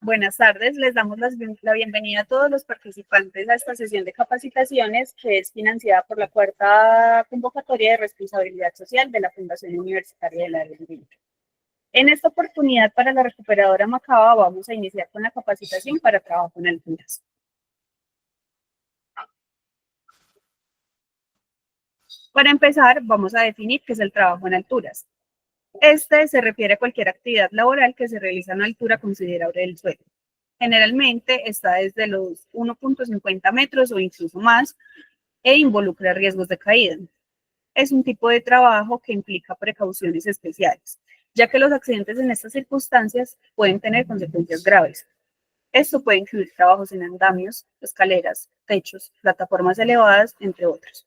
Buenas tardes, les damos la bienvenida a todos los participantes a esta sesión de capacitaciones que es financiada por la cuarta convocatoria de responsabilidad social de la Fundación Universitaria del Área Andina. En esta oportunidad para la recuperadora Macaba vamos a iniciar con la capacitación para trabajo en alturas. Para empezar, vamos a definir qué es el trabajo en alturas. Este se refiere a cualquier actividad laboral que se realiza a una altura considerable del suelo. Generalmente está desde los 1.50 metros o incluso más e involucra riesgos de caída. Es un tipo de trabajo que implica precauciones especiales, ya que los accidentes en estas circunstancias pueden tener consecuencias graves. Esto puede incluir trabajos en andamios, escaleras, techos, plataformas elevadas, entre otros.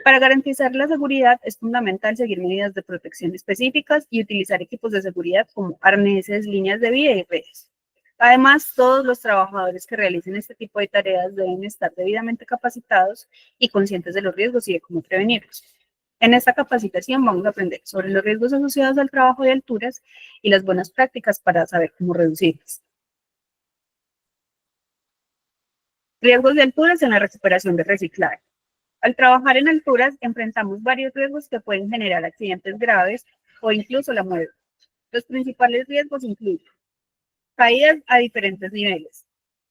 Para garantizar la seguridad es fundamental seguir medidas de protección específicas y utilizar equipos de seguridad como arneses, líneas de vía y redes. Además, todos los trabajadores que realicen este tipo de tareas deben estar debidamente capacitados y conscientes de los riesgos y de cómo prevenirlos. En esta capacitación vamos a aprender sobre los riesgos asociados al trabajo de alturas y las buenas prácticas para saber cómo reducirlos. Riesgos de alturas en la recuperación de reciclaje. Al trabajar en alturas, enfrentamos varios riesgos que pueden generar accidentes graves o incluso la muerte. Los principales riesgos incluyen caídas a diferentes niveles,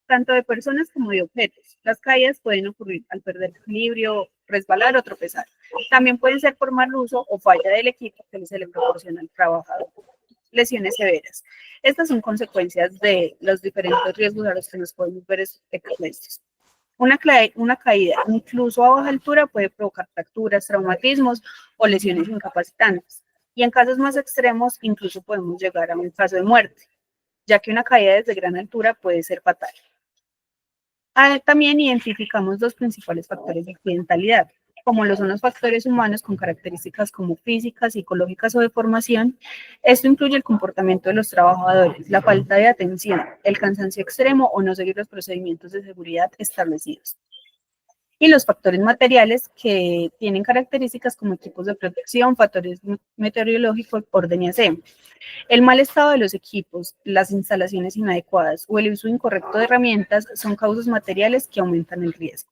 tanto de personas como de objetos. Las caídas pueden ocurrir al perder equilibrio, resbalar o tropezar. También pueden ser por mal uso o falla del equipo que se le proporciona al trabajador. Lesiones severas. Estas son consecuencias de los diferentes riesgos a los que nos podemos ver expuestos. Una caída, incluso a baja altura, puede provocar fracturas, traumatismos o lesiones incapacitantes. Y en casos más extremos, incluso podemos llegar a un caso de muerte, ya que una caída desde gran altura puede ser fatal. También identificamos dos principales factores de accidentalidad, como lo son los factores humanos con características como físicas, psicológicas o de formación. Esto incluye el comportamiento de los trabajadores, la falta de atención, el cansancio extremo o no seguir los procedimientos de seguridad establecidos. Y los factores materiales que tienen características como equipos de protección, factores meteorológicos, orden y aseo. El mal estado de los equipos, las instalaciones inadecuadas o el uso incorrecto de herramientas son causas materiales que aumentan el riesgo.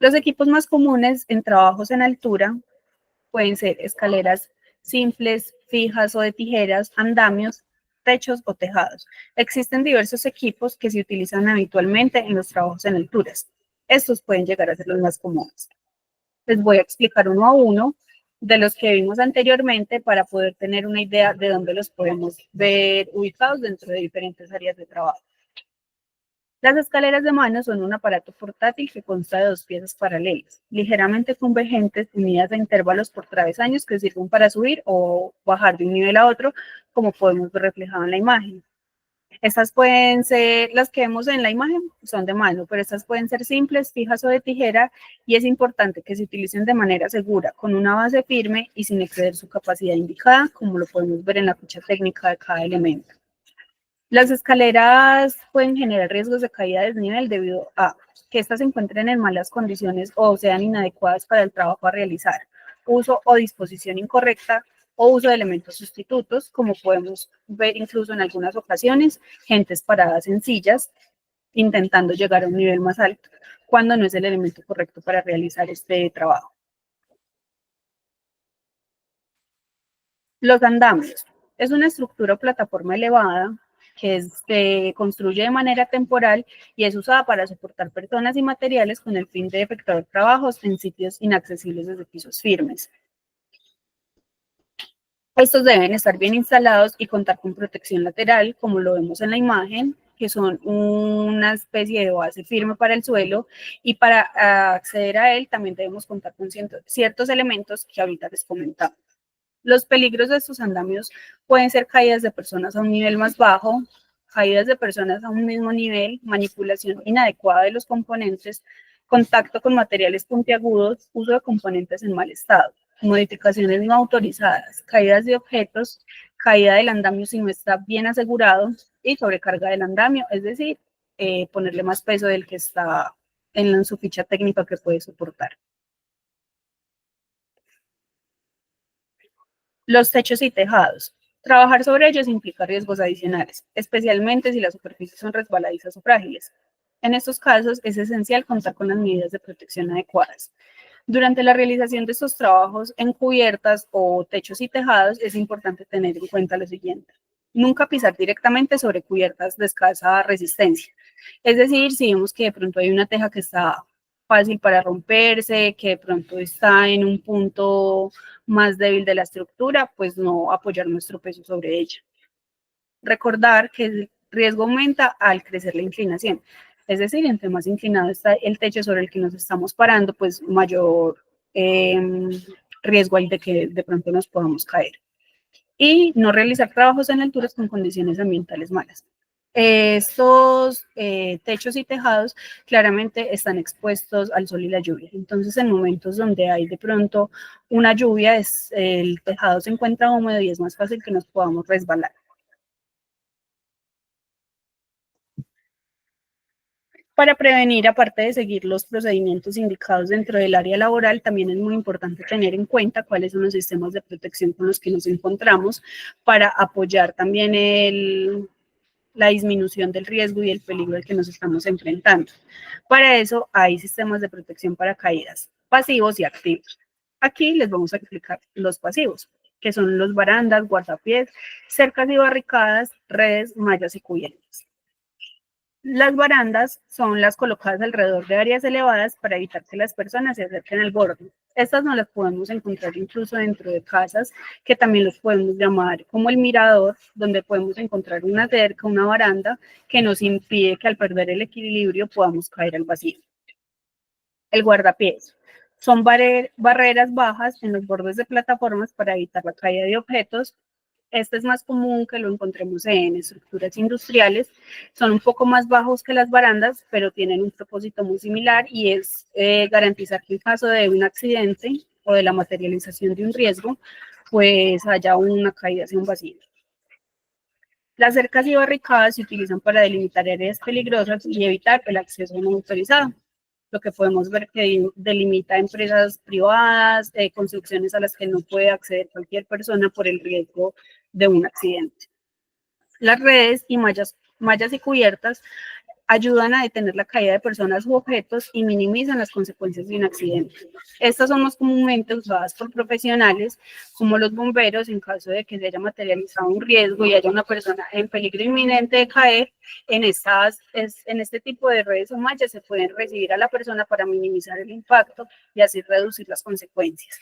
Los equipos más comunes en trabajos en altura pueden ser escaleras simples, fijas o de tijeras, andamios, techos o tejados. Existen diversos equipos que se utilizan habitualmente en los trabajos en alturas. Estos pueden llegar a ser los más comunes. Les voy a explicar uno a uno de los que vimos anteriormente para poder tener una idea de dónde los podemos ver ubicados dentro de diferentes áreas de trabajo. Las escaleras de mano son un aparato portátil que consta de dos piezas paralelas, ligeramente convergentes, unidas a intervalos por travesaños que sirven para subir o bajar de un nivel a otro, como podemos ver reflejado en la imagen. Estas pueden ser, las que vemos en la imagen son de mano, pero estas pueden ser simples, fijas o de tijera, y es importante que se utilicen de manera segura, con una base firme y sin exceder su capacidad indicada, como lo podemos ver en la ficha técnica de cada elemento. Las escaleras pueden generar riesgos de caída de desnivel debido a que éstas se encuentren en malas condiciones o sean inadecuadas para el trabajo a realizar, uso o disposición incorrecta o uso de elementos sustitutos, como podemos ver incluso en algunas ocasiones, gentes paradas en sillas intentando llegar a un nivel más alto, cuando no es el elemento correcto para realizar este trabajo. Los andamios. Es una estructura o plataforma elevada que se construye de manera temporal y es usada para soportar personas y materiales con el fin de efectuar trabajos en sitios inaccesibles desde pisos firmes. Estos deben estar bien instalados y contar con protección lateral, como lo vemos en la imagen, que son una especie de base firme para el suelo, y para acceder a él también debemos contar con ciertos elementos que ahorita les comentaba. Los peligros de estos andamios pueden ser caídas de personas a un nivel más bajo, caídas de personas a un mismo nivel, manipulación inadecuada de los componentes, contacto con materiales puntiagudos, uso de componentes en mal estado, modificaciones no autorizadas, caídas de objetos, caída del andamio si no está bien asegurado y sobrecarga del andamio, es decir, ponerle más peso del que está en su ficha técnica que puede soportar. Los techos y tejados. Trabajar sobre ellos implica riesgos adicionales, especialmente si las superficies son resbaladizas o frágiles. En estos casos, es esencial contar con las medidas de protección adecuadas. Durante la realización de estos trabajos en cubiertas o techos y tejados, es importante tener en cuenta lo siguiente. Nunca pisar directamente sobre cubiertas de escasa resistencia. Es decir, si vemos que de pronto hay una teja que está fácil para romperse, que de pronto está en un punto más débil de la estructura, pues no apoyar nuestro peso sobre ella. Recordar que el riesgo aumenta al crecer la inclinación. Es decir, entre más inclinado está el techo sobre el que nos estamos parando, pues mayor riesgo hay de que de pronto nos podamos caer. Y no realizar trabajos en alturas con condiciones ambientales malas. Estos techos y tejados claramente están expuestos al sol y la lluvia. Entonces, en momentos donde hay de pronto una lluvia, el tejado se encuentra húmedo y es más fácil que nos podamos resbalar. Para prevenir, aparte de seguir los procedimientos indicados dentro del área laboral, también es muy importante tener en cuenta cuáles son los sistemas de protección con los que nos encontramos para apoyar también la disminución del riesgo y el peligro al que nos estamos enfrentando. Para eso hay sistemas de protección para caídas pasivos y activos. Aquí les vamos a explicar los pasivos, que son los barandas, guardapiés, cercas y barricadas, redes, mallas y cubiertas. Las barandas son las colocadas alrededor de áreas elevadas para evitar que las personas se acerquen al borde. Estas no las podemos encontrar incluso dentro de casas, que también los podemos llamar como el mirador, donde podemos encontrar una cerca, una baranda, que nos impide que al perder el equilibrio podamos caer al vacío. El guardapiés. Son barreras bajas en los bordes de plataformas para evitar la caída de objetos. Este es más común que lo encontremos en estructuras industriales. Son un poco más bajos que las barandas, pero tienen un propósito muy similar y es garantizar que en caso de un accidente o de la materialización de un riesgo, pues haya una caída hacia un vacío. Las cercas y barricadas se utilizan para delimitar áreas peligrosas y evitar el acceso no autorizado. Lo que podemos ver que delimita empresas privadas, construcciones a las que no puede acceder cualquier persona por el riesgo de un accidente. Las redes y mallas y cubiertas ayudan a detener la caída de personas u objetos y minimizan las consecuencias de un accidente. Estas son más comúnmente usadas por profesionales como los bomberos en caso de que se haya materializado un riesgo y haya una persona en peligro inminente de caer. En este tipo de redes o mallas se pueden recibir a la persona para minimizar el impacto y así reducir las consecuencias.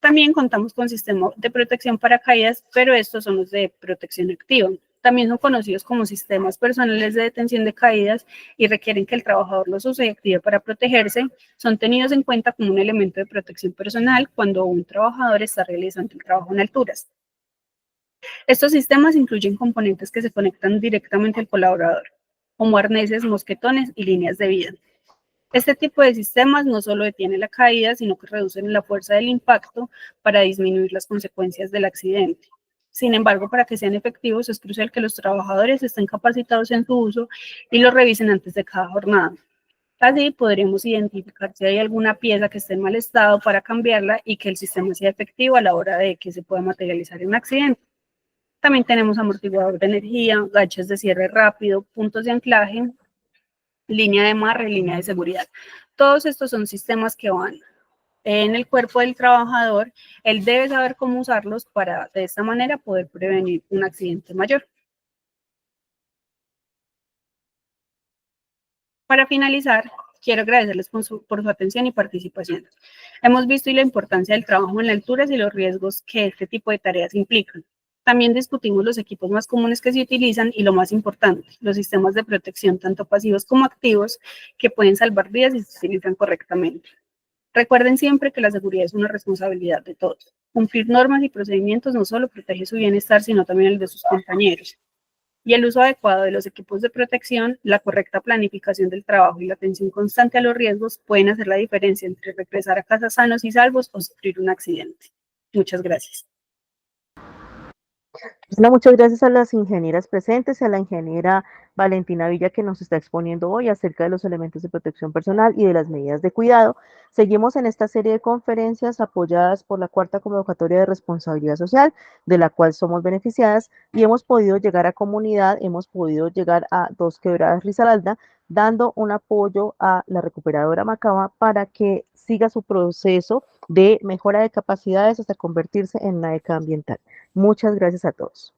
También contamos con sistemas de protección para caídas, pero estos son los de protección activa. También son conocidos como sistemas personales de detención de caídas y requieren que el trabajador los use y active para protegerse. Son tenidos en cuenta como un elemento de protección personal cuando un trabajador está realizando el trabajo en alturas. Estos sistemas incluyen componentes que se conectan directamente al colaborador, como arneses, mosquetones y líneas de vida. Este tipo de sistemas no solo detiene la caída, sino que reducen la fuerza del impacto para disminuir las consecuencias del accidente. Sin embargo, para que sean efectivos, es crucial que los trabajadores estén capacitados en su uso y lo revisen antes de cada jornada. Así podremos identificar si hay alguna pieza que esté en mal estado para cambiarla y que el sistema sea efectivo a la hora de que se pueda materializar un accidente. También tenemos amortiguador de energía, ganchos de cierre rápido, puntos de anclaje, línea de amarre, línea de seguridad. Todos estos son sistemas que van en el cuerpo del trabajador. Él debe saber cómo usarlos para de esta manera poder prevenir un accidente mayor. Para finalizar, quiero agradecerles por su atención y participación. Hemos visto la importancia del trabajo en alturas y los riesgos que este tipo de tareas implican. También discutimos los equipos más comunes que se utilizan y lo más importante, los sistemas de protección tanto pasivos como activos que pueden salvar vidas si se utilizan correctamente. Recuerden siempre que la seguridad es una responsabilidad de todos. Cumplir normas y procedimientos no solo protege su bienestar, sino también el de sus compañeros. Y el uso adecuado de los equipos de protección, la correcta planificación del trabajo y la atención constante a los riesgos pueden hacer la diferencia entre regresar a casa sanos y salvos o sufrir un accidente. Muchas gracias. Bueno, muchas gracias a las ingenieras presentes y a la ingeniera Valentina Villa que nos está exponiendo hoy acerca de los elementos de protección personal y de las medidas de cuidado. Seguimos en esta serie de conferencias apoyadas por la cuarta convocatoria de responsabilidad social, de la cual somos beneficiadas y hemos podido llegar a comunidad, hemos podido llegar a Dos Quebradas Risaralda, dando un apoyo a la recuperadora Macaba para que siga su proceso de mejora de capacidades hasta convertirse en una ECA ambiental. Muchas gracias a todos.